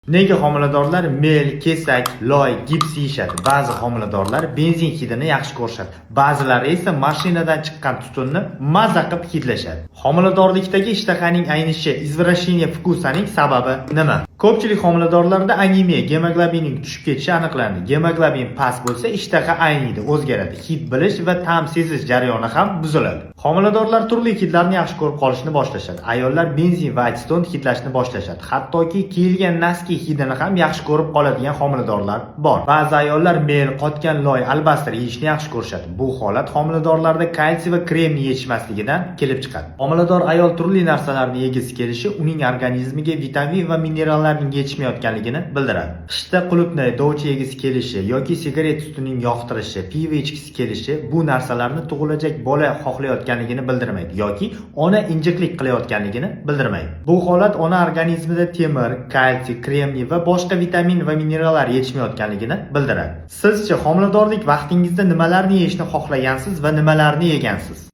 Nega homiladorlar mel, kesak, loy, gips yeyishadi? Ba'zi homiladorlar benzin hidini yaxshi ko'rishadi. Ba'zilari esa mashinadan chiqqan tutunni maza qilib hidlashadi. Homiladorlikdagi ishtahaning aynishi, izvrasheniya vkusaning sababi nima? Ko'pchilik homiladorlarda anemiya, gemoglobinning tushib ketishi aniqlandi. Gemoglobin past bo'lsa, ishtaha ayniydi, o'zgaradi. Hid bilish va ta'm sezish jarayoni ham buziladi. Homiladorlar turli hidlarni yaxshi ko'rib qolishni boshlashadi. Ayollar benzin va atsiton hidlashni boshlashadi. Hattoki kiyilgan naski hidini ham yaxshi ko'rib qoladigan homiladorlar bor. Ba'zi ayollar mel, qotgan loy, albastor yeyishni yaxshi ko'rishadi. Bu holat homiladorlarda kalsiy va kremniy yetishmasligidan kelib chiqadi. Homilador ayol turli narsalarni yegisi kelishi uning organizmiga vitamin va minerallarning yetishmayotganligini bildiradi. Qishda qulupnay, dovcha yegisi kelishi yoki sigaret tutining yoqtirishi, pivo ichgisi kelishi bu narsalarni tug'ilajak bola xohlayotganligini bildirmaydi yoki ona injiqlik qilayotganligini bildirmaydi. Bu holat ona organizmida temir, kalsiy, kremniy va boshqa vitamin va minerallar yetishmayotganligini bildiradi. Sizchi homiladorlik vaqtingizda nimalarni yeyishni xohlagansiz va nimalarni yegansiz?